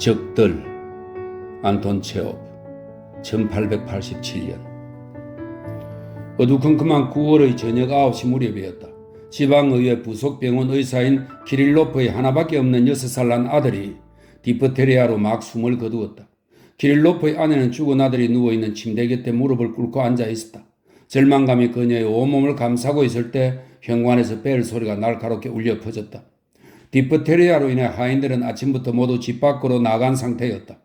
적들 안톤 체홉 1887년 어두컴컴한 9월의 저녁 9시 무렵이었다. 지방의회 부속병원 의사인 키릴로프의 하나밖에 없는 6살 난 아들이 디프테리아로 막 숨을 거두었다. 키릴로프의 아내는 죽은 아들이 누워있는 침대 곁에 무릎을 꿇고 앉아 있었다. 절망감이 그녀의 온몸을 감싸고 있을 때 현관에서 벨 소리가 날카롭게 울려 퍼졌다. 디프테리아로 인해 하인들은 아침부터 모두 집 밖으로 나간 상태였다.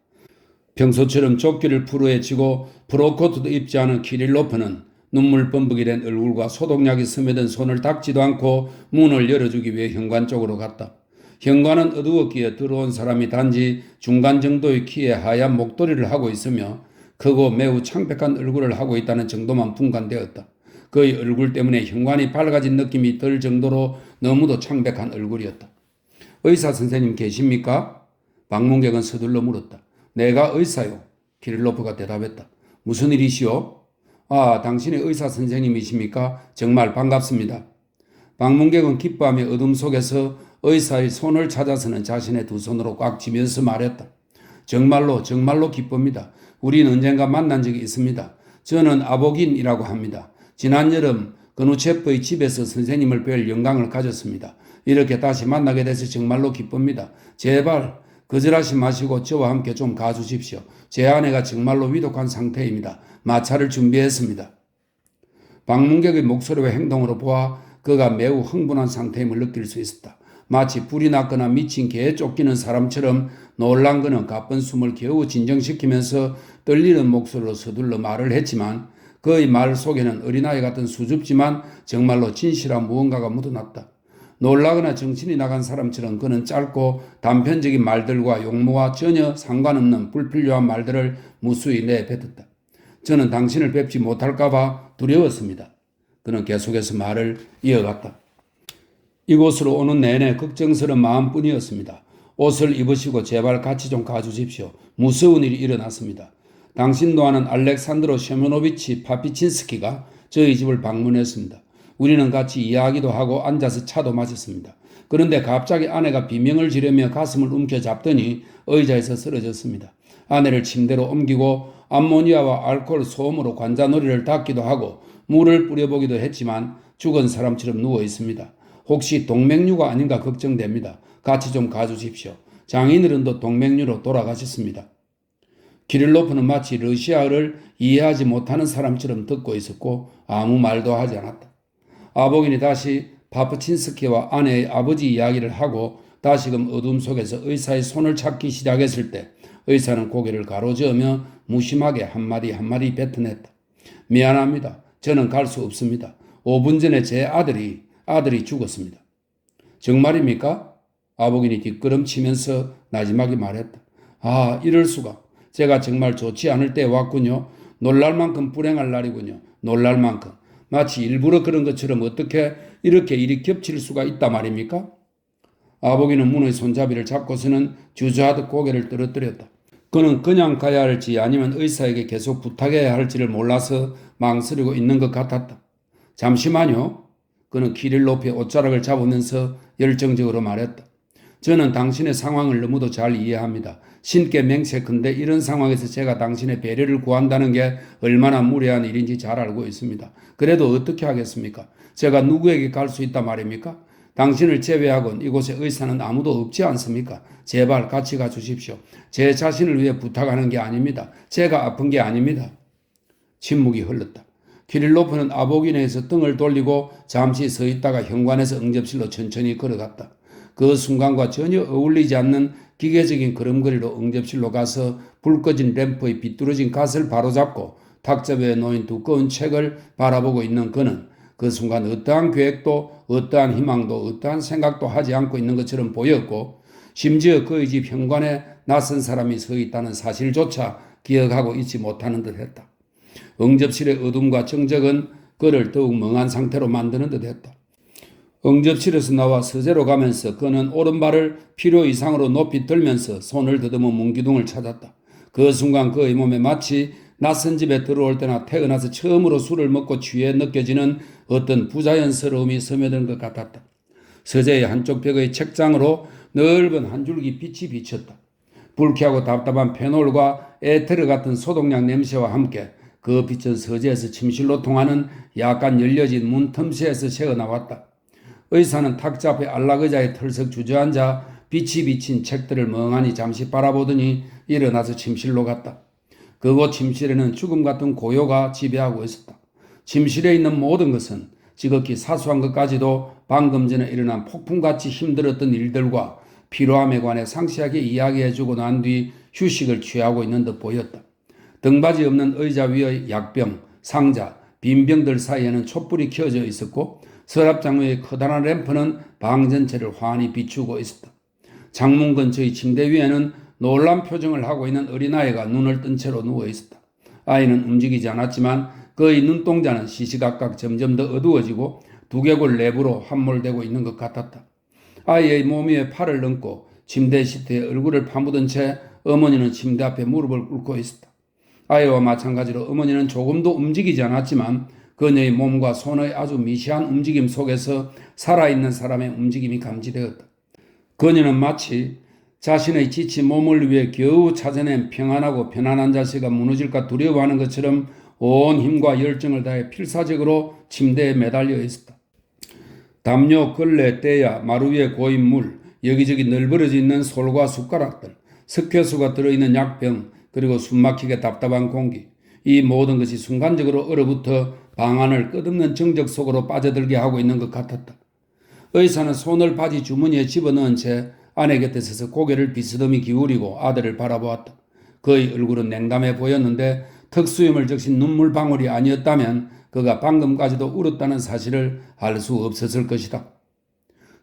평소처럼 조끼를 푸르에 치고 프로코트도 입지 않은 키릴로프는 눈물 범벅이 된 얼굴과 소독약이 스며든 손을 닦지도 않고 문을 열어주기 위해 현관 쪽으로 갔다. 현관은 어두웠기에 들어온 사람이 단지 중간 정도의 키에 하얀 목도리를 하고 있으며 크고 매우 창백한 얼굴을 하고 있다는 정도만 분간되었다. 그의 얼굴 때문에 현관이 밝아진 느낌이 들 정도로 너무도 창백한 얼굴이었다. 의사 선생님 계십니까? 방문객은 서둘러 물었다. 내가 의사요. 키릴로프가 대답했다. 무슨 일이시오? 아, 당신이 의사 선생님이십니까? 정말 반갑습니다. 방문객은 기뻐하며 어둠 속에서 의사의 손을 찾아서는 자신의 두 손으로 꽉 쥐면서 말했다. 정말로 기쁩니다. 우린 언젠가 만난 적이 있습니다. 저는 아보긴이라고 합니다. 지난 여름 그누체프의 집에서 선생님을 뵐 영광을 가졌습니다. 이렇게 다시 만나게 돼서 정말로 기쁩니다. 제발 거절하지 마시고 저와 함께 좀 가주십시오. 제 아내가 정말로 위독한 상태입니다. 마차를 준비했습니다. 방문객의 목소리와 행동으로 보아 그가 매우 흥분한 상태임을 느낄 수 있었다. 마치 불이 났거나 미친 개에 쫓기는 사람처럼 놀란 그는 가쁜 숨을 겨우 진정시키면서 떨리는 목소리로 서둘러 말을 했지만 그의 말 속에는 어린아이 같은 수줍지만 정말로 진실한 무언가가 묻어났다. 놀라거나 정신이 나간 사람처럼 그는 짧고 단편적인 말들과 용모와 전혀 상관없는 불필요한 말들을 무수히 내뱉었다. 저는 당신을 뵙지 못할까봐 두려웠습니다. 그는 계속해서 말을 이어갔다. 이곳으로 오는 내내 걱정스러운 마음뿐이었습니다. 옷을 입으시고 제발 같이 좀 가주십시오. 무서운 일이 일어났습니다. 당신도 아는 알렉산드로 셰메노비치 파피친스키가 저희 집을 방문했습니다. 우리는 같이 이야기도 하고 앉아서 차도 마셨습니다. 그런데 갑자기 아내가 비명을 지르며 가슴을 움켜잡더니 의자에서 쓰러졌습니다. 아내를 침대로 옮기고 암모니아와 알코올 소음으로 관자놀이를 닦기도 하고 물을 뿌려보기도 했지만 죽은 사람처럼 누워 있습니다. 혹시 동맥류가 아닌가 걱정됩니다. 같이 좀 가주십시오. 장인어른도 동맥류로 돌아가셨습니다. 키릴로프는 마치 러시아어를 이해하지 못하는 사람처럼 듣고 있었고 아무 말도 하지 않았다. 아보긴이 다시 파프친스키와 아내의 아버지 이야기를 하고 다시금 어둠 속에서 의사의 손을 찾기 시작했을 때 의사는 고개를 가로저으며 무심하게 한마디 뱉어냈다. 미안합니다. 저는 갈 수 없습니다. 5분 전에 제 아들이 죽었습니다. 정말입니까? 아보긴이 뒷걸음치면서 나지막이 말했다. 아, 이럴 수가. 제가 정말 좋지 않을 때 왔군요. 놀랄 만큼 불행할 날이군요. 놀랄 만큼. 마치 일부러 그런 것처럼 어떻게 이렇게 일이 겹칠 수가 있단 말입니까? 아보기는 문의 손잡이를 잡고서는 주저하듯 고개를 떨어뜨렸다. 그는 그냥 가야 할지 아니면 의사에게 계속 부탁해야 할지를 몰라서 망설이고 있는 것 같았다. 잠시만요. 그는 키릴로프의 옷자락을 잡으면서 열정적으로 말했다. 저는 당신의 상황을 너무도 잘 이해합니다. 신께 맹세컨대 이런 상황에서 제가 당신의 배려를 구한다는 게 얼마나 무례한 일인지 잘 알고 있습니다. 그래도 어떻게 하겠습니까? 제가 누구에게 갈 수 있단 말입니까? 당신을 제외하곤 이곳에 의사는 아무도 없지 않습니까? 제발 같이 가주십시오. 제 자신을 위해 부탁하는 게 아닙니다. 제가 아픈 게 아닙니다. 침묵이 흘렀다. 키릴로프는 아보기네에서 등을 돌리고 잠시 서 있다가 현관에서 응접실로 천천히 걸어갔다. 그 순간과 전혀 어울리지 않는 기계적인 걸음걸이로 응접실로 가서 불 꺼진 램프의 비뚤어진 갓을 바로잡고 탁자배에 놓인 두꺼운 책을 바라보고 있는 그는 그 순간 어떠한 계획도 어떠한 희망도 어떠한 생각도 하지 않고 있는 것처럼 보였고 심지어 그의 집 현관에 낯선 사람이 서 있다는 사실조차 기억하고 있지 못하는 듯 했다. 응접실의 어둠과 정적은 그를 더욱 멍한 상태로 만드는 듯 했다. 응접실에서 나와 서재로 가면서 그는 오른발을 필요 이상으로 높이 들면서 손을 더듬어 문기둥을 찾았다. 그 순간 그의 몸에 마치 낯선 집에 들어올 때나 태어나서 처음으로 술을 먹고 취해 느껴지는 어떤 부자연스러움이 스며든 것 같았다. 서재의 한쪽 벽의 책장으로 넓은 한 줄기 빛이 비쳤다. 불쾌하고 답답한 페놀과 에테르 같은 소독약 냄새와 함께 그 빛은 서재에서 침실로 통하는 약간 열려진 문 틈새에서 새어나왔다. 의사는 탁자 앞에 안락의자에 털썩 주저앉아 빛이 비친 책들을 멍하니 잠시 바라보더니 일어나서 침실로 갔다. 그곳 침실에는 죽음 같은 고요가 지배하고 있었다. 침실에 있는 모든 것은 지극히 사소한 것까지도 방금 전에 일어난 폭풍같이 힘들었던 일들과 피로함에 관해 상세하게 이야기해주고 난 뒤 휴식을 취하고 있는 듯 보였다. 등받이 없는 의자 위의 약병, 상자, 빈 병들 사이에는 촛불이 켜져 있었고 서랍장의 커다란 램프는 방 전체를 환히 비추고 있었다. 창문 근처의 침대 위에는 놀란 표정을 하고 있는 어린아이가 눈을 뜬 채로 누워 있었다. 아이는 움직이지 않았지만 그의 눈동자는 시시각각 점점 더 어두워지고 두개골 내부로 함몰되고 있는 것 같았다. 아이의 몸 위에 팔을 얹고 침대 시트에 얼굴을 파묻은 채 어머니는 침대 앞에 무릎을 꿇고 있었다. 아이와 마찬가지로 어머니는 조금도 움직이지 않았지만 그녀의 몸과 손의 아주 미세한 움직임 속에서 살아있는 사람의 움직임이 감지되었다. 그녀는 마치 자신의 지친 몸을 위해 겨우 찾아낸 평안하고 편안한 자세가 무너질까 두려워하는 것처럼 온 힘과 열정을 다해 필사적으로 침대에 매달려 있었다. 담요, 걸레, 때야, 마루 위에 고인 물, 여기저기 널브러져 있는 솔과 숟가락들, 석회수가 들어있는 약병, 그리고 숨막히게 답답한 공기. 이 모든 것이 순간적으로 얼어붙어 방 안을 끝없는 정적 속으로 빠져들게 하고 있는 것 같았다. 의사는 손을 바지 주머니에 집어넣은 채 아내 곁에 서서 고개를 비스듬히 기울이고 아들을 바라보았다. 그의 얼굴은 냉담해 보였는데 턱수염을 적신 눈물 방울이 아니었다면 그가 방금까지도 울었다는 사실을 알 수 없었을 것이다.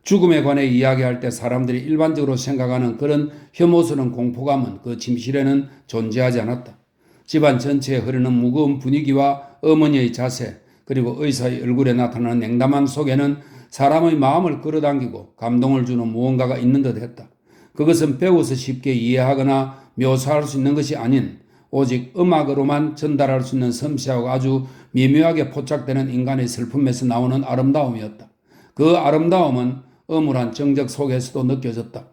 죽음에 관해 이야기할 때 사람들이 일반적으로 생각하는 그런 혐오스러운 공포감은 그 침실에는 존재하지 않았다. 집안 전체에 흐르는 무거운 분위기와 어머니의 자세 그리고 의사의 얼굴에 나타나는 냉담함 속에는 사람의 마음을 끌어당기고 감동을 주는 무언가가 있는 듯 했다. 그것은 배워서 쉽게 이해하거나 묘사할 수 있는 것이 아닌 오직 음악으로만 전달할 수 있는 섬세하고 아주 미묘하게 포착되는 인간의 슬픔에서 나오는 아름다움이었다. 그 아름다움은 엄울한 정적 속에서도 느껴졌다.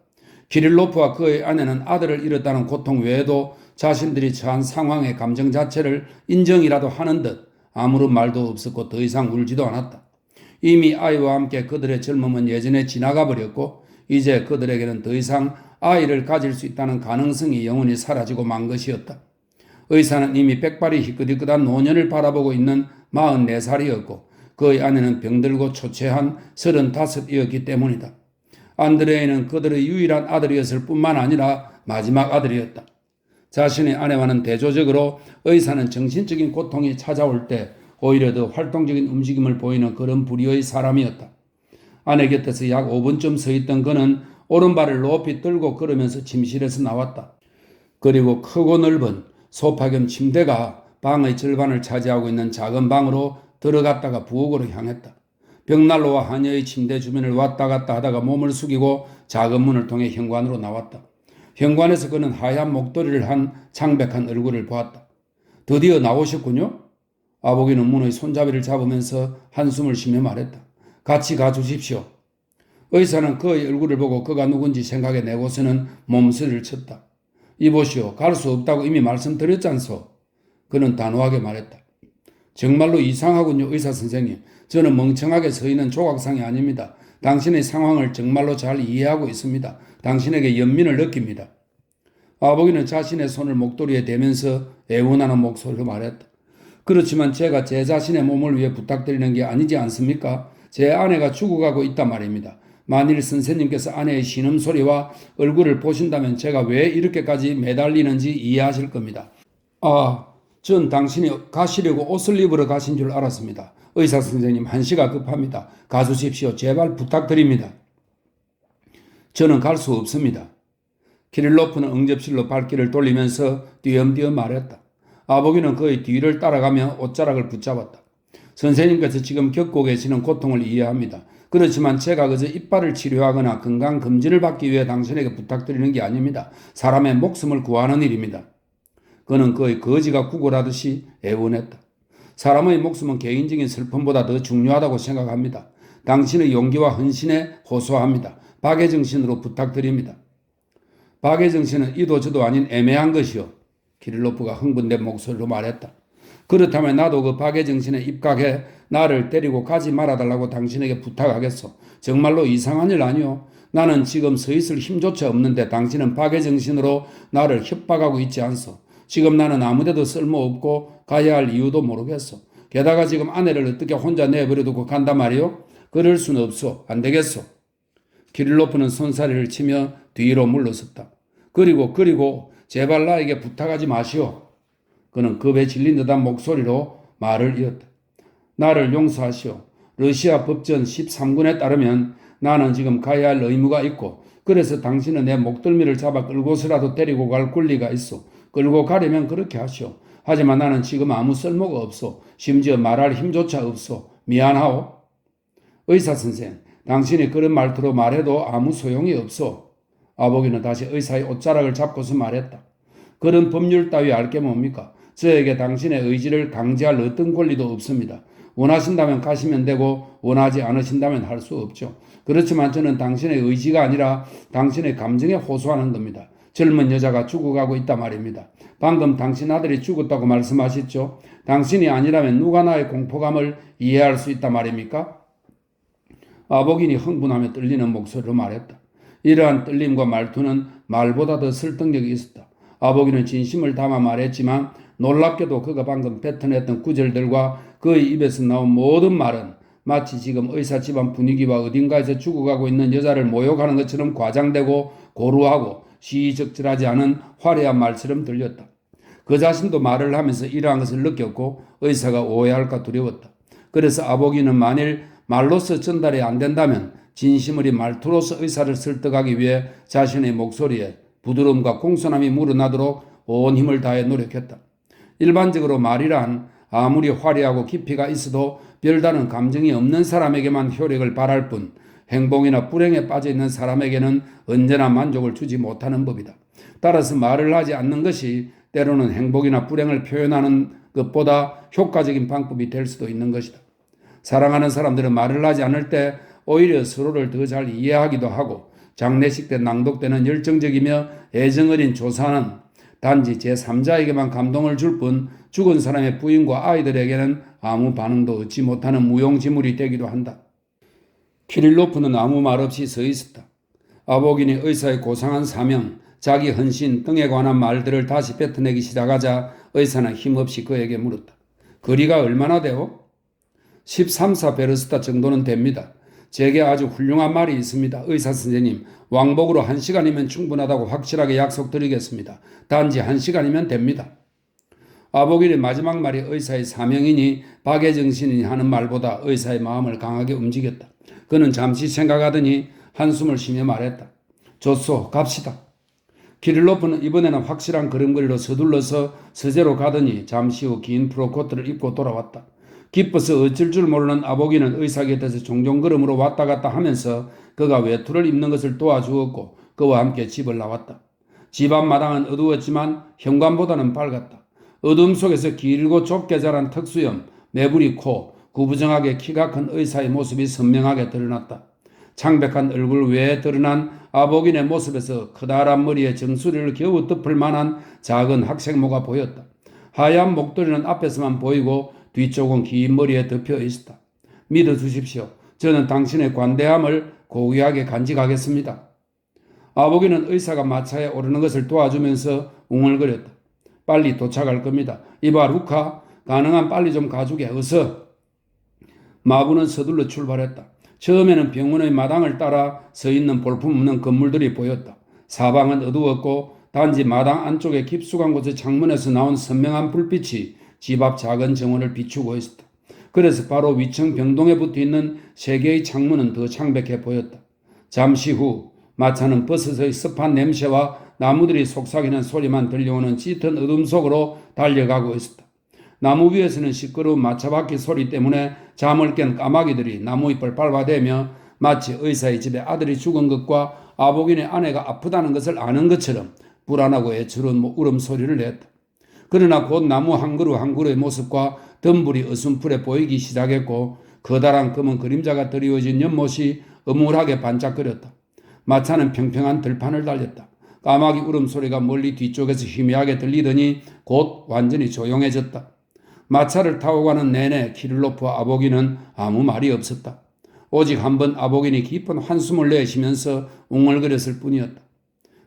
키릴로프와 그의 아내는 아들을 잃었다는 고통 외에도 자신들이 처한 상황의 감정 자체를 인정이라도 하는 듯 아무런 말도 없었고 더 이상 울지도 않았다. 이미 아이와 함께 그들의 젊음은 예전에 지나가 버렸고 이제 그들에게는 더 이상 아이를 가질 수 있다는 가능성이 영원히 사라지고 만 것이었다. 의사는 이미 백발이 희끗희끗한 노년을 바라보고 있는 44살이었고 그의 아내는 병들고 초췌한 35이었기 때문이다. 안드레이는 그들의 유일한 아들이었을 뿐만 아니라 마지막 아들이었다. 자신의 아내와는 대조적으로 의사는 정신적인 고통이 찾아올 때 오히려 더 활동적인 움직임을 보이는 그런 부류의 사람이었다. 아내 곁에서 약 5분쯤 서 있던 그는 오른발을 높이 들고 걸으면서 침실에서 나왔다. 그리고 크고 넓은 소파 겸 침대가 방의 절반을 차지하고 있는 작은 방으로 들어갔다가 부엌으로 향했다. 벽난로와 하녀의 침대 주변을 왔다 갔다 하다가 몸을 숙이고 작은 문을 통해 현관으로 나왔다. 현관에서 그는 하얀 목도리를 한 창백한 얼굴을 보았다. 드디어 나오셨군요? 아버기는 문의 손잡이를 잡으면서 한숨을 쉬며 말했다. 같이 가주십시오. 의사는 그의 얼굴을 보고 그가 누군지 생각해 내고서는 몸서리를 쳤다. 이보시오. 갈 수 없다고 이미 말씀드렸잖소. 그는 단호하게 말했다. 정말로 이상하군요, 의사 선생님. 저는 멍청하게 서 있는 조각상이 아닙니다. 당신의 상황을 정말로 잘 이해하고 있습니다. 당신에게 연민을 느낍니다. 아버기는 자신의 손을 목도리에 대면서 애원하는 목소리로 말했다. 그렇지만 제가 제 자신의 몸을 위해 부탁드리는 게 아니지 않습니까? 제 아내가 죽어가고 있단 말입니다. 만일 선생님께서 아내의 신음소리와 얼굴을 보신다면 제가 왜 이렇게까지 매달리는지 이해하실 겁니다. 전 당신이 가시려고 옷을 입으러 가신 줄 알았습니다. 의사 선생님, 한시가 급합니다. 가주십시오. 제발 부탁드립니다. 저는 갈 수 없습니다. 키릴로프는 응접실로 발길을 돌리면서 띄엄띄엄 말했다. 아버기는 그의 뒤를 따라가며 옷자락을 붙잡았다. 선생님께서 지금 겪고 계시는 고통을 이해합니다. 그렇지만 제가 그저 이빨을 치료하거나 건강검진을 받기 위해 당신에게 부탁드리는 게 아닙니다. 사람의 목숨을 구하는 일입니다. 그는 그의 거지가 구걸하듯이 애원했다. 사람의 목숨은 개인적인 슬픔보다 더 중요하다고 생각합니다. 당신의 용기와 헌신에 호소합니다. 박의 정신으로 부탁드립니다. 박혜정 씨는 이도 저도 아닌 애매한 것이요. 키릴로프가 흥분된 목소리로 말했다. 그렇다면 나도 그 박혜정 씨에 입각해 나를 때리고 가지 말아달라고 당신에게 부탁하겠소. 정말로 이상한 일 아니오. 나는 지금 서 있을 힘조차 없는데 당신은 박혜정 씨로 나를 협박하고 있지 않소. 지금 나는 아무데도 쓸모없고 가야 할 이유도 모르겠소. 게다가 지금 아내를 어떻게 혼자 내버려두고 간단 말이오? 그럴 수는 없소. 안 되겠소. 키릴로프는 손사래를 치며 뒤로 물러섰다. 그리고 제발 나에게 부탁하지 마시오. 그는 겁에 질린 듯한 목소리로 말을 이었다. 나를 용서하시오. 러시아 법전 13군에 따르면 나는 지금 가야 할 의무가 있고 그래서 당신은 내 목덜미를 잡아 끌고서라도 데리고 갈 권리가 있어. 끌고 가려면 그렇게 하시오. 하지만 나는 지금 아무 쓸모가 없어. 심지어 말할 힘조차 없어. 미안하오. 의사선생, 당신이 그런 말투로 말해도 아무 소용이 없어. 아버기는 다시 의사의 옷자락을 잡고서 말했다. 그런 법률 따위 알 게 뭡니까? 저에게 당신의 의지를 강제할 어떤 권리도 없습니다. 원하신다면 가시면 되고 원하지 않으신다면 할 수 없죠. 그렇지만 저는 당신의 의지가 아니라 당신의 감정에 호소하는 겁니다. 젊은 여자가 죽어가고 있단 말입니다. 방금 당신 아들이 죽었다고 말씀하셨죠? 당신이 아니라면 누가 나의 공포감을 이해할 수 있단 말입니까? 아버기니 흥분하며 떨리는 목소리로 말했다. 이러한 떨림과 말투는 말보다 더 설득력이 있었다. 아버기는 진심을 담아 말했지만 놀랍게도 그가 방금 뱉어냈던 구절들과 그의 입에서 나온 모든 말은 마치 지금 의사 집안 분위기와 어딘가에서 죽어가고 있는 여자를 모욕하는 것처럼 과장되고 고루하고 시의적절하지 않은 화려한 말처럼 들렸다. 그 자신도 말을 하면서 이러한 것을 느꼈고 의사가 오해할까 두려웠다. 그래서 아버기는 만일 말로서 전달이 안 된다면 진심어린 말투로서 의사를 설득하기 위해 자신의 목소리에 부드러움과 공손함이 묻어나도록 온 힘을 다해 노력했다. 일반적으로 말이란 아무리 화려하고 깊이가 있어도 별다른 감정이 없는 사람에게만 효력을 발할 뿐 행복이나 불행에 빠져있는 사람에게는 언제나 만족을 주지 못하는 법이다. 따라서 말을 하지 않는 것이 때로는 행복이나 불행을 표현하는 것보다 효과적인 방법이 될 수도 있는 것이다. 사랑하는 사람들은 말을 하지 않을 때 오히려 서로를 더 잘 이해하기도 하고 장례식 때 낭독되는 열정적이며 애정어린 조사는 단지 제3자에게만 감동을 줄 뿐 죽은 사람의 부인과 아이들에게는 아무 반응도 얻지 못하는 무용지물이 되기도 한다. 키릴로프는 아무 말 없이 서 있었다. 아보긴이 의사의 고상한 사명, 자기 헌신 등에 관한 말들을 다시 뱉어내기 시작하자 의사는 힘없이 그에게 물었다. 거리가 얼마나 돼요? 13사 베르스타 정도는 됩니다. 제게 아주 훌륭한 말이 있습니다. 의사 선생님, 왕복으로 1시간이면 충분하다고 확실하게 약속드리겠습니다. 단지 1시간이면 됩니다. 아보길의 마지막 말이 의사의 사명이니 박애정신이니 하는 말보다 의사의 마음을 강하게 움직였다. 그는 잠시 생각하더니 한숨을 쉬며 말했다. 좋소, 갑시다. 키릴로프는 이번에는 확실한 걸음걸이로 서둘러서 서재로 가더니 잠시 후 긴 프로코트를 입고 돌아왔다. 기뻐서 어쩔 줄 모르는 아보기는 의사 곁에서 종종 걸음으로 왔다 갔다 하면서 그가 외투를 입는 것을 도와주었고 그와 함께 집을 나왔다. 집 앞마당은 어두웠지만 현관보다는 밝았다. 어둠 속에서 길고 좁게 자란 턱수염, 매부리 코, 구부정하게 키가 큰 의사의 모습이 선명하게 드러났다. 창백한 얼굴 외에 드러난 아보긴의 모습에서 커다란 머리에 정수리를 겨우 덮을 만한 작은 학생모가 보였다. 하얀 목도리는 앞에서만 보이고 뒤쪽은 긴 머리에 덮여 있었다. 믿어주십시오. 저는 당신의 관대함을 고귀하게 간직하겠습니다. 아보기는 의사가 마차에 오르는 것을 도와주면서 웅얼거렸다. 빨리 도착할 겁니다. 이봐 루카, 가능한 빨리 좀 가주게 어서. 마부는 서둘러 출발했다. 처음에는 병원의 마당을 따라 서 있는 볼품없는 건물들이 보였다. 사방은 어두웠고 단지 마당 안쪽에 깊숙한 곳의 창문에서 나온 선명한 불빛이 집 앞 작은 정원을 비추고 있었다. 그래서 바로 위층 병동에 붙어있는 세 개의 창문은 더 창백해 보였다. 잠시 후 마차는 버섯의 습한 냄새와 나무들이 속삭이는 소리만 들려오는 짙은 어둠 속으로 달려가고 있었다. 나무 위에서는 시끄러운 마차바퀴 소리 때문에 잠을 깬 까마귀들이 나무잎을 밟아대며 마치 의사의 집에 아들이 죽은 것과 아보긴의 아내가 아프다는 것을 아는 것처럼 불안하고 애처로운 울음소리를 냈다. 그러나 곧 나무 한 그루 한 그루의 모습과 덤불이 어슴풀에 보이기 시작했고 커다란 검은 그림자가 드리워진 연못이 어물하게 반짝거렸다. 마차는 평평한 들판을 달렸다. 까마귀 울음소리가 멀리 뒤쪽에서 희미하게 들리더니 곧 완전히 조용해졌다. 마차를 타고 가는 내내 키릴로프와 아보기는 아무 말이 없었다. 오직 한 번 아보긴이 깊은 한숨을 내쉬면서 웅얼거렸을 뿐이었다.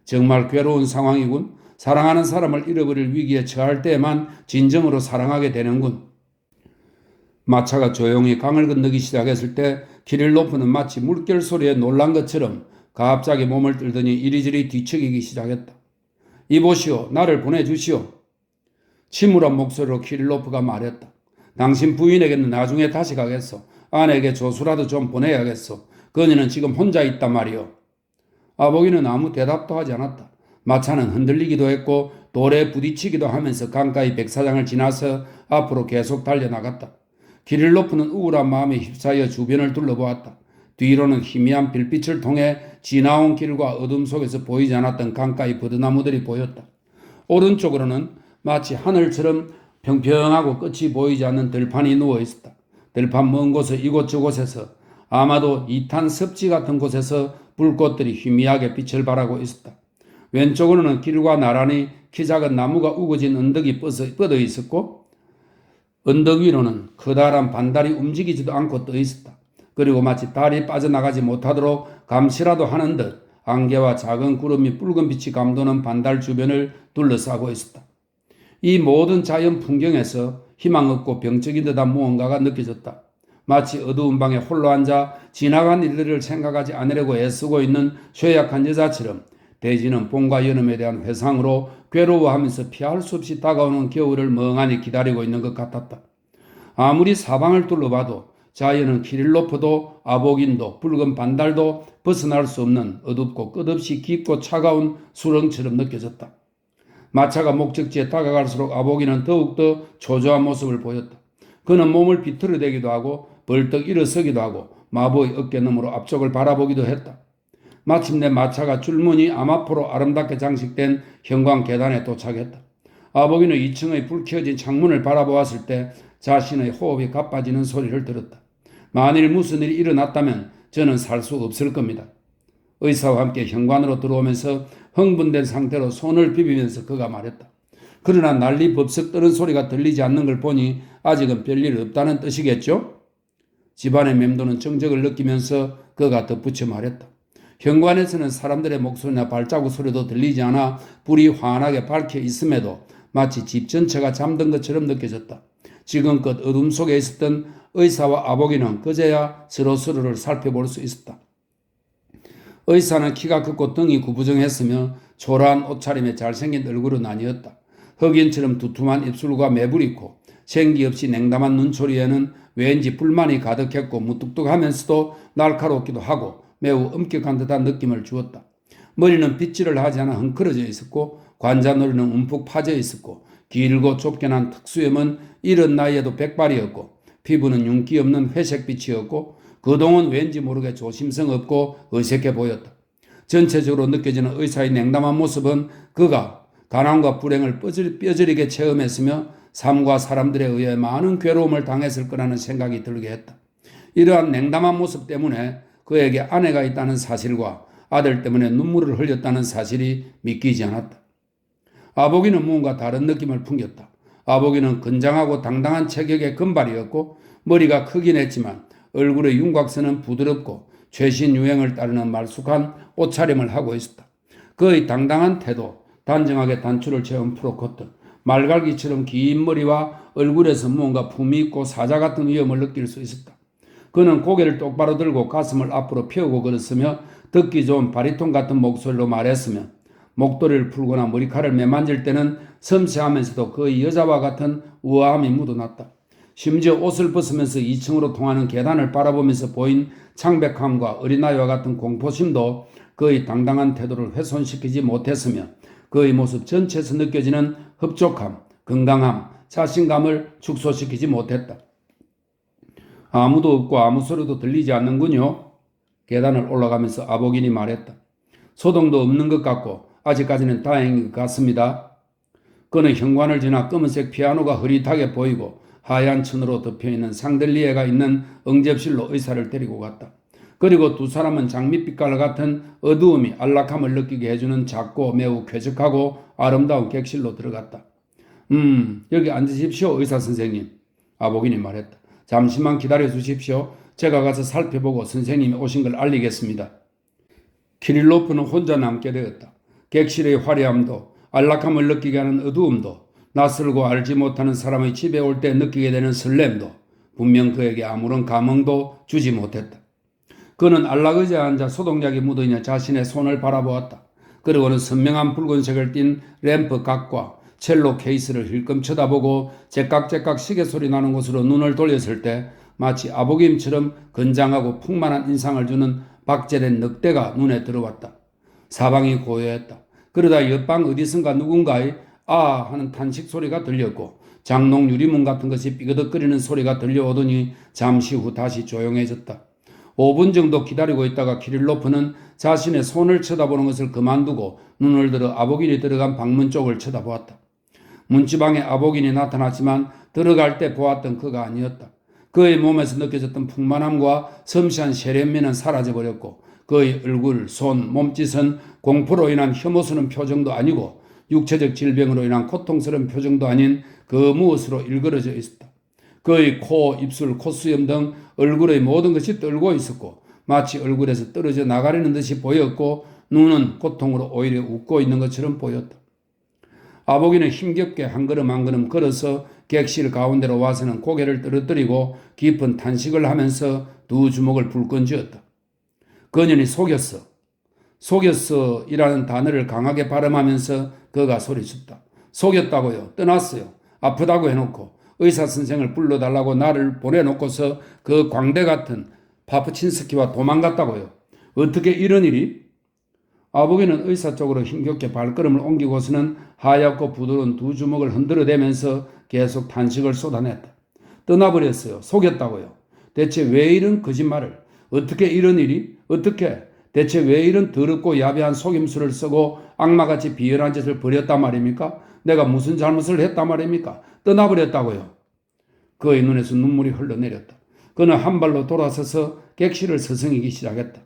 정말 괴로운 상황이군. 사랑하는 사람을 잃어버릴 위기에 처할 때에만 진정으로 사랑하게 되는군. 마차가 조용히 강을 건너기 시작했을 때 키릴로프는 마치 물결 소리에 놀란 것처럼 갑자기 몸을 들더니 이리저리 뒤척이기 시작했다. 이보시오, 나를 보내주시오. 침울한 목소리로 키릴로프가 말했다. 당신 부인에게는 나중에 다시 가겠소. 아내에게 조수라도 좀 보내야겠소. 그녀는 지금 혼자 있단 말이오. 아보기는 아무 대답도 하지 않았다. 마차는 흔들리기도 했고 돌에 부딪히기도 하면서 강가의 백사장을 지나서 앞으로 계속 달려나갔다. 키릴로프는 우울한 마음에 휩싸여 주변을 둘러보았다. 뒤로는 희미한 빛을 통해 지나온 길과 어둠 속에서 보이지 않았던 강가의 버드나무들이 보였다. 오른쪽으로는 마치 하늘처럼 평평하고 끝이 보이지 않는 들판이 누워 있었다. 들판 먼 곳에 이곳저곳에서 아마도 이탄 습지 같은 곳에서 불꽃들이 희미하게 빛을 발하고 있었다. 왼쪽으로는 길과 나란히 키 작은 나무가 우거진 언덕이 뻗어 있었고 언덕 위로는 커다란 반달이 움직이지도 않고 떠 있었다. 그리고 마치 달이 빠져나가지 못하도록 감시라도 하는 듯 안개와 작은 구름이 붉은 빛이 감도는 반달 주변을 둘러싸고 있었다. 이 모든 자연 풍경에서 희망 없고 병적인 듯한 무언가가 느껴졌다. 마치 어두운 방에 홀로 앉아 지나간 일들을 생각하지 않으려고 애쓰고 있는 쇠약한 여자처럼 대지는 봄과 여름에 대한 회상으로 괴로워하면서 피할 수 없이 다가오는 겨울을 멍하니 기다리고 있는 것 같았다. 아무리 사방을 둘러봐도 자연은 키릴로프도 아보긴도 붉은 반달도 벗어날 수 없는 어둡고 끝없이 깊고 차가운 수렁처럼 느껴졌다. 마차가 목적지에 다가갈수록 아보기는 더욱더 초조한 모습을 보였다. 그는 몸을 비틀어대기도 하고 벌떡 일어서기도 하고 마부의 어깨너머로 앞쪽을 바라보기도 했다. 마침내 마차가 줄무늬 암화포로 아름답게 장식된 형광 계단에 도착했다. 아보기는 2층의 불 켜진 창문을 바라보았을 때 자신의 호흡이 가빠지는 소리를 들었다. 만일 무슨 일이 일어났다면 저는 살 수 없을 겁니다. 의사와 함께 현관으로 들어오면서 흥분된 상태로 손을 비비면서 그가 말했다. 그러나 난리 법석 떠는 소리가 들리지 않는 걸 보니 아직은 별일 없다는 뜻이겠죠? 집안의 맴도는 정적을 느끼면서 그가 덧붙여 말했다. 현관에서는 사람들의 목소리나 발자국 소리도 들리지 않아 불이 환하게 밝혀 있음에도 마치 집 전체가 잠든 것처럼 느껴졌다. 지금껏 어둠 속에 있었던 의사와 아보기는 그제야 서로서로를 살펴볼 수 있었다. 의사는 키가 크고 등이 구부정했으며 초라한 옷차림에 잘생긴 얼굴은 아니었다. 흑인처럼 두툼한 입술과 매부리 있고 생기 없이 냉담한 눈초리에는 왠지 불만이 가득했고 무뚝뚝하면서도 날카롭기도 하고 매우 엄격한 듯한 느낌을 주었다. 머리는 빗질을 하지 않아 헝클어져 있었고 관자놀이는 움푹 파져 있었고 길고 좁게 난 턱수염은 이른 나이에도 백발이었고 피부는 윤기 없는 회색빛이었고 그동은 왠지 모르게 조심성 없고 어색해 보였다. 전체적으로 느껴지는 의사의 냉담한 모습은 그가 가난과 불행을 뼈저리게 체험했으며 삶과 사람들에 의해 많은 괴로움을 당했을 거라는 생각이 들게 했다. 이러한 냉담한 모습 때문에 그에게 아내가 있다는 사실과 아들 때문에 눈물을 흘렸다는 사실이 믿기지 않았다. 아보기는 무언가 다른 느낌을 풍겼다. 아보기는 건장하고 당당한 체격의 금발이었고 머리가 크긴 했지만 얼굴의 윤곽선은 부드럽고 최신 유행을 따르는 말쑥한 옷차림을 하고 있었다. 그의 당당한 태도, 단정하게 단추를 채운 프로코트, 말갈기처럼 긴 머리와 얼굴에서 무언가 품위 있고 사자 같은 위엄을 느낄 수 있었다. 그는 고개를 똑바로 들고 가슴을 앞으로 펴고 걸었으며 듣기 좋은 바리톤 같은 목소리로 말했으며 목도리를 풀거나 머리카락을 매만질 때는 섬세하면서도 거의 여자와 같은 우아함이 묻어났다. 심지어 옷을 벗으면서 2층으로 통하는 계단을 바라보면서 보인 창백함과 어린아이와 같은 공포심도 그의 당당한 태도를 훼손시키지 못했으며 그의 모습 전체에서 느껴지는 흡족함, 건강함, 자신감을 축소시키지 못했다. 아무도 없고 아무 소리도 들리지 않는군요. 계단을 올라가면서 아보긴이 말했다. 소동도 없는 것 같고 아직까지는 다행인 것 같습니다. 그는 현관을 지나 검은색 피아노가 흐릿하게 보이고 하얀 천으로 덮여있는 상들리에가 있는 응접실로 의사를 데리고 갔다. 그리고 두 사람은 장밋빛깔 같은 어두움이 안락함을 느끼게 해주는 작고 매우 쾌적하고 아름다운 객실로 들어갔다. 여기 앉으십시오, 의사 선생님. 아보긴이 말했다. 잠시만 기다려 주십시오. 제가 가서 살펴보고 선생님이 오신 걸 알리겠습니다. 키릴로프는 혼자 남게 되었다. 객실의 화려함도 안락함을 느끼게 하는 어두움도 낯설고 알지 못하는 사람의 집에 올 때 느끼게 되는 설렘도 분명 그에게 아무런 감흥도 주지 못했다. 그는 안락의자에 앉아 소독약이 묻어있는 자신의 손을 바라보았다. 그리고는 선명한 붉은색을 띤 램프 각과 첼로 케이스를 힐끔 쳐다보고 제깍제깍 시계소리 나는 곳으로 눈을 돌렸을 때 마치 아보김처럼 건장하고 풍만한 인상을 주는 박제된 늑대가 눈에 들어왔다. 사방이 고요했다. 그러다 옆방 어디선가 누군가의 아 하는 탄식 소리가 들렸고 장롱 유리문 같은 것이 삐그덕거리는 소리가 들려오더니 잠시 후 다시 조용해졌다. 5분 정도 기다리고 있다가 키릴로프는 자신의 손을 쳐다보는 것을 그만두고 눈을 들어 아보긴이 들어간 방문 쪽을 쳐다보았다. 문지방에 아보긴이 나타났지만 들어갈 때 보았던 그가 아니었다. 그의 몸에서 느껴졌던 풍만함과 섬세한 세련미는 사라져버렸고 그의 얼굴, 손, 몸짓은 공포로 인한 혐오스러운 표정도 아니고 육체적 질병으로 인한 고통스러운 표정도 아닌 그 무엇으로 일그러져 있었다. 그의 코, 입술, 콧수염 등 얼굴의 모든 것이 떨고 있었고 마치 얼굴에서 떨어져 나가려는 듯이 보였고 눈은 고통으로 오히려 웃고 있는 것처럼 보였다. 아보기는 힘겹게 한 걸음 한 걸음 걸어서 객실 가운데로 와서는 고개를 떨어뜨리고 깊은 탄식을 하면서 두 주먹을 불끈 쥐었다. 그년이 속였어. 속였어 이라는 단어를 강하게 발음하면서 그가 소리쳤다. 속였다고요. 떠났어요. 아프다고 해놓고 의사 선생을 불러달라고 나를 보내놓고서 그 광대 같은 파프친스키와 도망갔다고요. 어떻게 이런 일이? 아보기는 의사 쪽으로 힘겹게 발걸음을 옮기고서는 하얗고 부드러운 두 주먹을 흔들어대면서 계속 탄식을 쏟아냈다. 떠나버렸어요. 속였다고요. 대체 왜 이런 거짓말을? 어떻게 이런 일이? 어떻게? 대체 왜 이런 더럽고 야비한 속임수를 쓰고 악마같이 비열한 짓을 벌였단 말입니까? 내가 무슨 잘못을 했단 말입니까? 떠나버렸다고요. 그의 눈에서 눈물이 흘러내렸다. 그는 한 발로 돌아서서 객실을 서성이기 시작했다.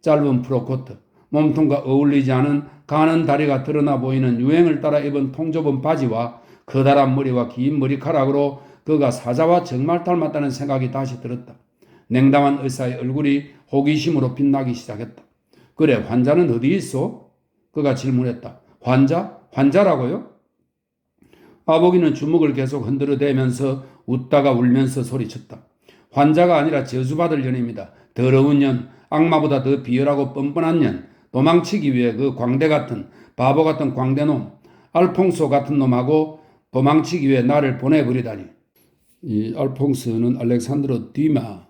짧은 프로코트, 몸통과 어울리지 않은 가는 다리가 드러나 보이는 유행을 따라 입은 통좁은 바지와 커다란 머리와 긴 머리카락으로 그가 사자와 정말 닮았다는 생각이 다시 들었다. 냉담한 의사의 얼굴이 호기심으로 빛나기 시작했다. 그래, 환자는 어디 있어? 그가 질문했다. 환자? 환자라고요? 아보기는 주먹을 계속 흔들어대면서 웃다가 울면서 소리쳤다. 환자가 아니라 저주받을 년입니다. 더러운 년, 악마보다 더 비열하고 뻔뻔한 년, 도망치기 위해 그 광대 같은 바보 같은 광대놈, 알퐁소 같은 놈하고 도망치기 위해 나를 보내버리다니. 이 알퐁스는 알렉산드로 듀마의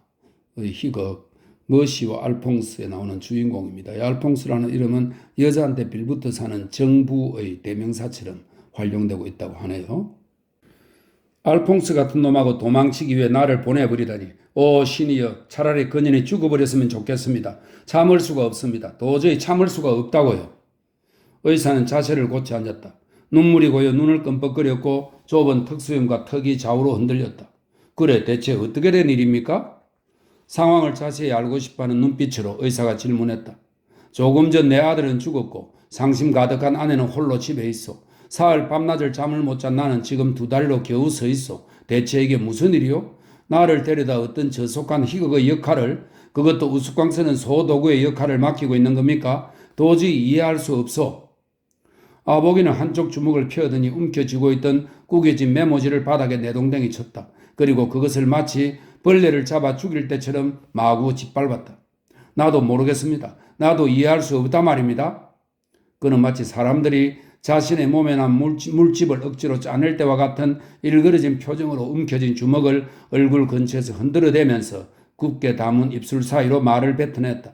희극 머시와 알퐁스에 나오는 주인공입니다. 이 알퐁스라는 이름은 여자한테 빌붙어 사는 정부의 대명사처럼 활용되고 있다고 하네요. 알퐁스 같은 놈하고 도망치기 위해 나를 보내버리다니. 오 신이여, 차라리 그년이 죽어버렸으면 좋겠습니다. 참을 수가 없습니다. 도저히 참을 수가 없다고요. 의사는 자세를 고쳐 앉았다. 눈물이 고여 눈을 끔뻑거렸고 좁은 턱수염과 턱이 좌우로 흔들렸다. 그래, 대체 어떻게 된 일입니까? 상황을 자세히 알고 싶어하는 눈빛으로 의사가 질문했다. 조금 전 내 아들은 죽었고 상심 가득한 아내는 홀로 집에 있어. 사흘 밤낮을 잠을 못 잔 나는 지금 2달로 겨우 서 있어. 대체 이게 무슨 일이요? 나를 데려다 어떤 저속한 희극의 역할을, 그것도 우스꽝스는 소도구의 역할을 맡기고 있는 겁니까? 도저히 이해할 수 없어. 아보기는 한쪽 주먹을 펴더니 움켜쥐고 있던 구겨진 메모지를 바닥에 내동댕이 쳤다. 그리고 그것을 마치 벌레를 잡아 죽일 때처럼 마구 짓밟았다. 나도 모르겠습니다. 나도 이해할 수 없단 말입니다. 그는 마치 사람들이 자신의 몸에 난 물집을 억지로 짜낼 때와 같은 일그러진 표정으로 움켜진 주먹을 얼굴 근처에서 흔들어대면서 굳게 담은 입술 사이로 말을 뱉어냈다.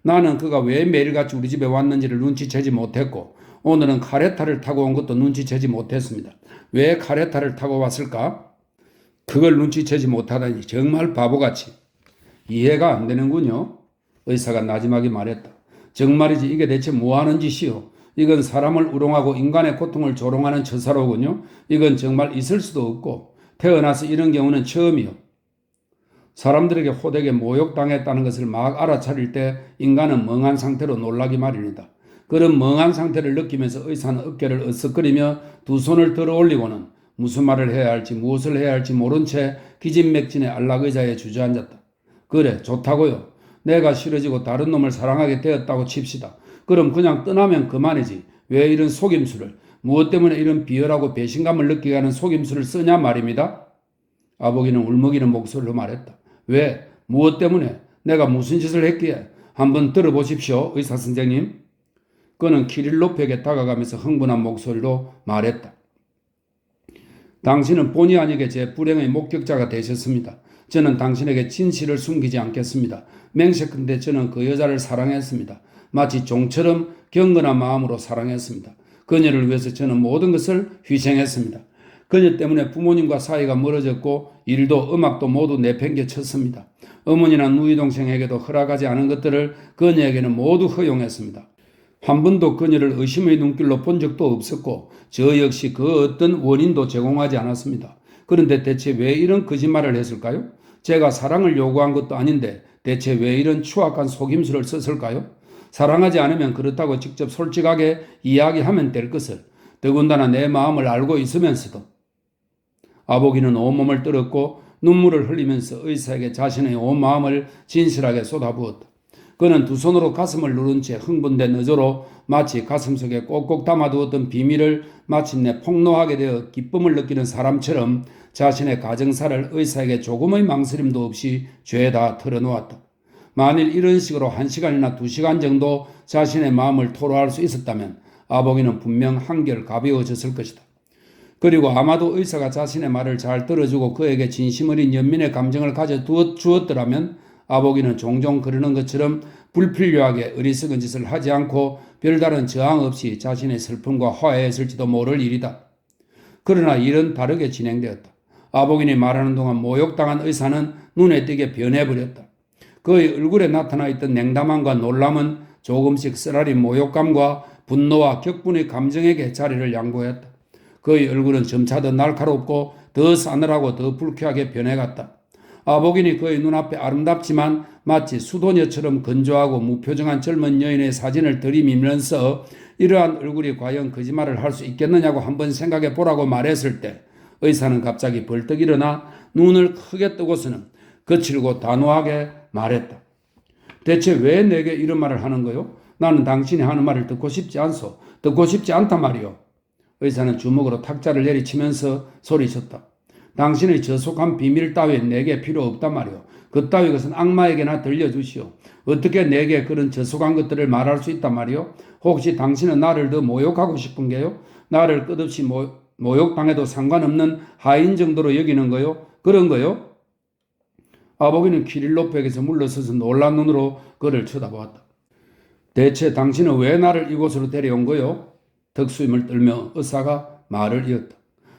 나는 그가 왜 매일같이 우리 집에 왔는지를 눈치채지 못했고 오늘은 카레타를 타고 온 것도 눈치채지 못했습니다. 왜 카레타를 타고 왔을까? 그걸 눈치채지 못하다니 정말 바보같이. 이해가 안 되는군요. 의사가 나지막이 말했다. 정말이지 이게 대체 뭐하는 짓이요? 이건 사람을 우롱하고 인간의 고통을 조롱하는 처사로군요. 이건 정말 있을 수도 없고 태어나서 이런 경우는 처음이요. 사람들에게 호되게 모욕당했다는 것을 막 알아차릴 때 인간은 멍한 상태로 놀라기 마련이다. 그런 멍한 상태를 느끼면서 의사는 어깨를 으쓱거리며 두 손을 들어 올리고는 무슨 말을 해야 할지 무엇을 해야 할지 모른 채 기진맥진의 안락의자에 주저앉았다. 그래, 좋다고요. 내가 싫어지고 다른 놈을 사랑하게 되었다고 칩시다. 그럼 그냥 떠나면 그만이지. 왜 이런 속임수를, 무엇 때문에 이런 비열하고 배신감을 느끼게 하는 속임수를 쓰냐 말입니다. 아버기는 울먹이는 목소리로 말했다. 왜? 무엇 때문에? 내가 무슨 짓을 했기에? 한번 들어보십시오, 의사 선생님. 그는 키릴로프에게 다가가면서 흥분한 목소리로 말했다. 당신은 본의 아니게 제 불행의 목격자가 되셨습니다. 저는 당신에게 진실을 숨기지 않겠습니다. 맹세컨대 저는 그 여자를 사랑했습니다. 마치 종처럼 경건한 마음으로 사랑했습니다. 그녀를 위해서 저는 모든 것을 희생했습니다. 그녀 때문에 부모님과 사이가 멀어졌고 일도 음악도 모두 내팽개쳤습니다. 어머니나 누이 동생에게도 허락하지 않은 것들을 그녀에게는 모두 허용했습니다. 한 번도 그녀를 의심의 눈길로 본 적도 없었고 저 역시 그 어떤 원인도 제공하지 않았습니다. 그런데 대체 왜 이런 거짓말을 했을까요? 제가 사랑을 요구한 것도 아닌데 대체 왜 이런 추악한 속임수를 썼을까요? 사랑하지 않으면 그렇다고 직접 솔직하게 이야기하면 될 것을 더군다나 내 마음을 알고 있으면서도 아보기는 온몸을 떨었고 눈물을 흘리면서 의사에게 자신의 온 마음을 진실하게 쏟아부었다. 그는 두 손으로 가슴을 누른 채 흥분된 어조로 마치 가슴속에 꼭꼭 담아두었던 비밀을 마침내 폭로하게 되어 기쁨을 느끼는 사람처럼 자신의 가정사를 의사에게 조금의 망설임도 없이 죄다 털어놓았다. 만일 이런 식으로 1시간이나 2시간 정도 자신의 마음을 토로할 수 있었다면 아보기는 분명 한결 가벼워졌을 것이다. 그리고 아마도 의사가 자신의 말을 잘 들어주고 그에게 진심 어린 연민의 감정을 가져 주었더라면 아보기는 종종 그러는 것처럼 불필요하게 어리석은 짓을 하지 않고 별다른 저항 없이 자신의 슬픔과 화해했을지도 모를 일이다. 그러나 일은 다르게 진행되었다. 아보긴이 말하는 동안 모욕당한 의사는 눈에 띄게 변해버렸다. 그의 얼굴에 나타나 있던 냉담함과 놀람은 조금씩 쓰라린 모욕감과 분노와 격분의 감정에게 자리를 양보했다. 그의 얼굴은 점차 더 날카롭고 더 싸늘하고 더 불쾌하게 변해갔다. 아보긴이 그의 눈앞에 아름답지만 마치 수도녀처럼 건조하고 무표정한 젊은 여인의 사진을 들이밀면서 이러한 얼굴이 과연 거짓말을 할 수 있겠느냐고 한번 생각해 보라고 말했을 때 의사는 갑자기 벌떡 일어나 눈을 크게 뜨고서는 거칠고 단호하게 말했다. 대체 왜 내게 이런 말을 하는 거요? 나는 당신이 하는 말을 듣고 싶지 않소. 듣고 싶지 않단 말이요. 의사는 주먹으로 탁자를 내리치면서 소리쳤다. 당신의 저속한 비밀 따위 내게 필요 없단 말이오. 그따위 것은 악마에게나 들려주시오. 어떻게 내게 그런 저속한 것들을 말할 수 있단 말이오? 혹시 당신은 나를 더 모욕하고 싶은 게요? 나를 끝없이 모욕당해도 상관없는 하인 정도로 여기는 거요? 그런 거요? 아보기는 키릴로프에게서 물러서서 놀란 눈으로 그를 쳐다보았다. 대체 당신은 왜 나를 이곳으로 데려온 거요? 덕수임을 떨며 의사가 말을 이었다.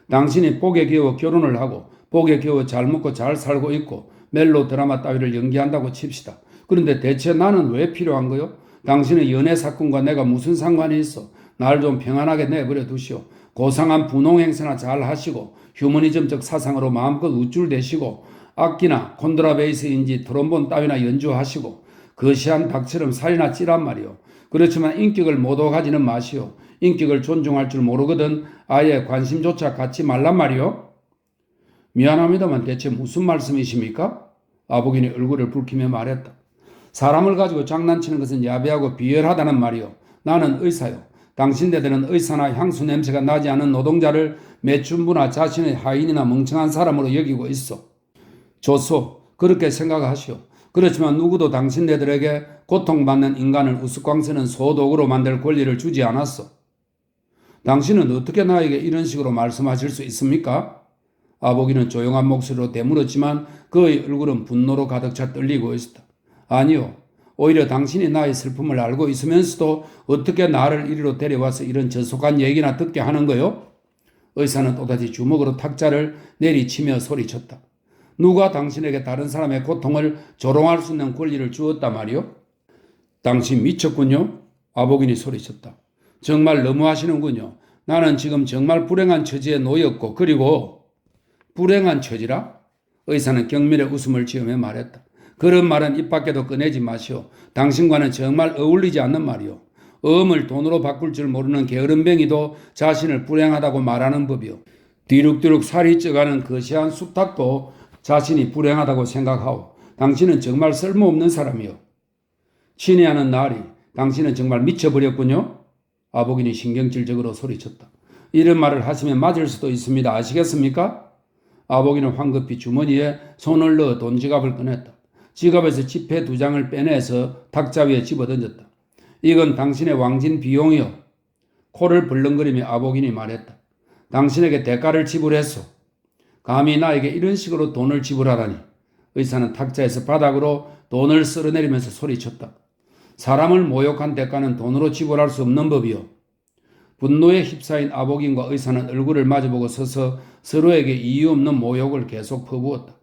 당신이 복에 겨워 결혼을 하고 복에 겨워 잘 먹고 잘 살고 있고 멜로 드라마 따위를 연기한다고 칩시다. 그런데 대체 나는 왜 필요한 거요? 당신의 연애 사건과 내가 무슨 상관이 있어? 날 좀 평안하게 내버려 두시오. 고상한 분홍 행세나 잘 하시고 휴머니즘적 사상으로 마음껏 우쭐대시고 악기나 콘트라베이스인지 트롬본 따위나 연주하시고 거시한 닭처럼 살이나 찌란 말이오. 그렇지만 인격을 모두 가지는 마시오. 인격을 존중할 줄 모르거든 아예 관심조차 갖지 말란 말이오. 미안합니다만 대체 무슨 말씀이십니까? 아보긴이 얼굴을 붉히며 말했다. 사람을 가지고 장난치는 것은 야비하고 비열하다는 말이오. 나는 의사요. 당신네들은 의사나 향수 냄새가 나지 않은 노동자를 매춘부나 자신의 하인이나 멍청한 사람으로 여기고 있어. 좋소. 그렇게 생각하시오. 그렇지만 누구도 당신네들에게 고통받는 인간을 우스꽝스는 소독으로 만들 권리를 주지 않았어. 당신은 어떻게 나에게 이런 식으로 말씀하실 수 있습니까? 아보기는 조용한 목소리로 되물었지만 그의 얼굴은 분노로 가득 차 떨리고 있었다. 아니요. 오히려 당신이 나의 슬픔을 알고 있으면서도 어떻게 나를 이리로 데려와서 이런 저속한 얘기나 듣게 하는 거요? 의사는 또다시 주먹으로 탁자를 내리치며 소리쳤다. 누가 당신에게 다른 사람의 고통을 조롱할 수 있는 권리를 주었단 말이요? 당신 미쳤군요? 아보긴이 소리쳤다. 정말 너무하시는군요. 나는 지금 정말 불행한 처지에 놓였고 그리고 불행한 처지라? 의사는 경멸의 웃음을 지으며 말했다. 그런 말은 입 밖에도 꺼내지 마시오. 당신과는 정말 어울리지 않는 말이오. 어음을 돈으로 바꿀 줄 모르는 게으름뱅이도 자신을 불행하다고 말하는 법이오. 뒤룩뒤룩 살이 쪄가는 거시한 숲닭도 자신이 불행하다고 생각하오. 당신은 정말 쓸모없는 사람이오. 친애하는 나리, 당신은 정말 미쳐버렸군요. 아보긴이 신경질적으로 소리쳤다. 이런 말을 하시면 맞을 수도 있습니다. 아시겠습니까? 아보긴은 황급히 주머니에 손을 넣어 돈 지갑을 꺼냈다. 지갑에서 지폐 2장을 빼내서 탁자 위에 집어던졌다. 이건 당신의 왕진 비용이요. 코를 벌렁거리며 아보긴이 말했다. 당신에게 대가를 지불했소. 감히 나에게 이런 식으로 돈을 지불하다니. 의사는 탁자에서 바닥으로 돈을 쓸어내리면서 소리쳤다. 사람을 모욕한 대가는 돈으로 지불할 수 없는 법이요. 분노에 휩싸인 아보긴과 의사는 얼굴을 마주보고 서서 서로에게 이유 없는 모욕을 계속 퍼부었다.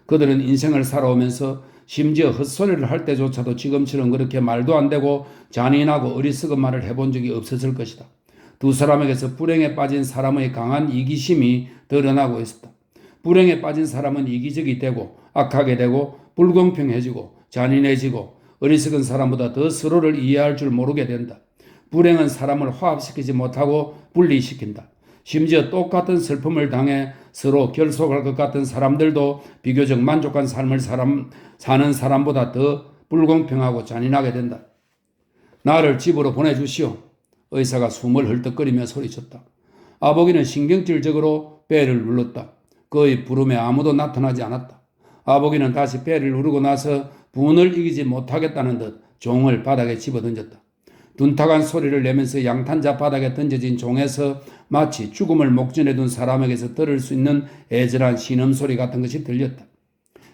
그들은 인생을 살아오면서 심지어 헛소리를 할 때조차도 지금처럼 그렇게 말도 안 되고 잔인하고 어리석은 말을 해본 적이 없었을 것이다. 두 사람에게서 불행에 빠진 사람의 강한 이기심이 드러나고 있었다. 불행에 빠진 사람은 이기적이 되고 악하게 되고 불공평해지고 잔인해지고 어리석은 사람보다 더 서로를 이해할 줄 모르게 된다. 불행은 사람을 화합시키지 못하고 분리시킨다. 심지어 똑같은 슬픔을 당해 서로 결속할 것 같은 사람들도 비교적 만족한 삶을 사는 사람보다 더 불공평하고 잔인하게 된다. 나를 집으로 보내주시오. 의사가 숨을 헐떡거리며 소리쳤다. 아보기는 신경질적으로 배를 눌렀다. 그의 부름에 아무도 나타나지 않았다. 아보기는 다시 배를 누르고 나서 분을 이기지 못하겠다는 듯 종을 바닥에 집어던졌다. 둔탁한 소리를 내면서 양탄자 바닥에 던져진 종에서 마치 죽음을 목전에 둔 사람에게서 들을 수 있는 애절한 신음소리 같은 것이 들렸다.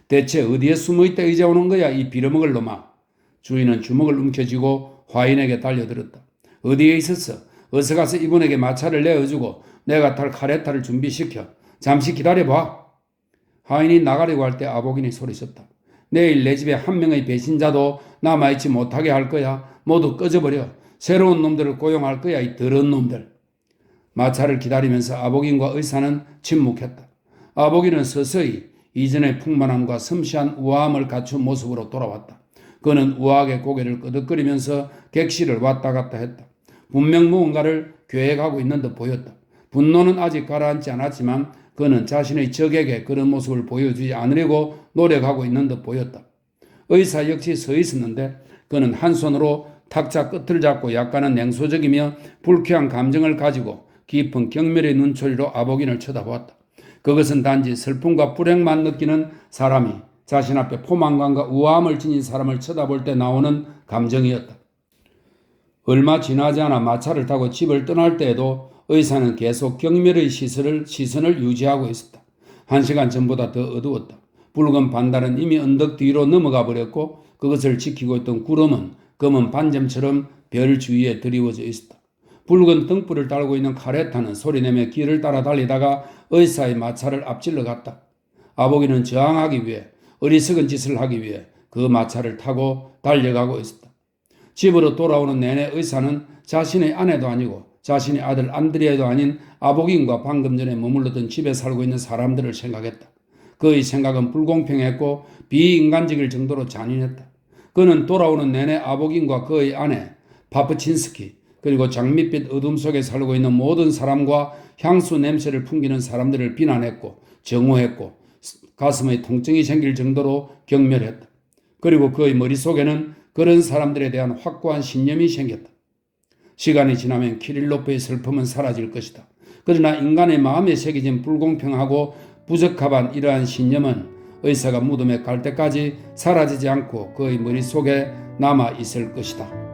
대체 어디에 숨어있다 이제 오는 거야 이 빌어먹을 놈아. 주인은 주먹을 움켜쥐고 화인에게 달려들었다. 어디에 있었어? 어서 가서 이분에게 마차를 내어주고 내가 탈 카레타를 준비시켜. 잠시 기다려봐. 화인이 나가려고 할 때 아보긴이 소리쳤다. 내일 내 집에 한 명의 배신자도 남아있지 못하게 할 거야. 모두 꺼져버려. 새로운 놈들을 고용할 거야 이 더러운 놈들. 마차를 기다리면서 아보긴과 의사는 침묵했다. 아보긴은 서서히 이전의 풍만함과 섬시한 우아함을 갖춘 모습으로 돌아왔다. 그는 우아하게 고개를 끄덕거리면서 객실을 왔다 갔다 했다. 분명 무언가를 계획하고 있는 듯 보였다. 분노는 아직 가라앉지 않았지만 그는 자신의 적에게 그런 모습을 보여주지 않으려고 노력하고 있는 듯 보였다. 의사 역시 서 있었는데 그는 한 손으로 탁자 끝을 잡고 약간은 냉소적이며 불쾌한 감정을 가지고 깊은 경멸의 눈초리로 아보긴을 쳐다보았다. 그것은 단지 슬픔과 불행만 느끼는 사람이 자신 앞에 포만감과 우아함을 지닌 사람을 쳐다볼 때 나오는 감정이었다. 얼마 지나지 않아 마차를 타고 집을 떠날 때에도 의사는 계속 경멸의 시선을 유지하고 있었다. 1시간 전보다 더 어두웠다. 붉은 반달은 이미 언덕 뒤로 넘어가 버렸고 그것을 지키고 있던 구름은 검은 반점처럼 별 주위에 드리워져 있었다. 붉은 등불을 달고 있는 카레타는 소리내며 길을 따라 달리다가 의사의 마차를 앞질러 갔다. 아보기는 저항하기 위해 어리석은 짓을 하기 위해 그 마차를 타고 달려가고 있었다. 집으로 돌아오는 내내 의사는 자신의 아내도 아니고 자신의 아들 안드레아도 아닌 아보긴과 방금 전에 머물렀던 집에 살고 있는 사람들을 생각했다. 그의 생각은 불공평했고 비인간적일 정도로 잔인했다. 그는 돌아오는 내내 아보긴과 그의 아내 파프친스키 그리고 장밋빛 어둠 속에 살고 있는 모든 사람과 향수 냄새를 풍기는 사람들을 비난했고 정오했고 가슴에 통증이 생길 정도로 경멸했다. 그리고 그의 머릿속에는 그런 사람들에 대한 확고한 신념이 생겼다. 시간이 지나면 키릴로프의 슬픔은 사라질 것이다. 그러나 인간의 마음에 새겨진 불공평하고 부적합한 이러한 신념은 의사가 무덤에 갈 때까지 사라지지 않고 그의 머릿속에 남아 있을 것이다.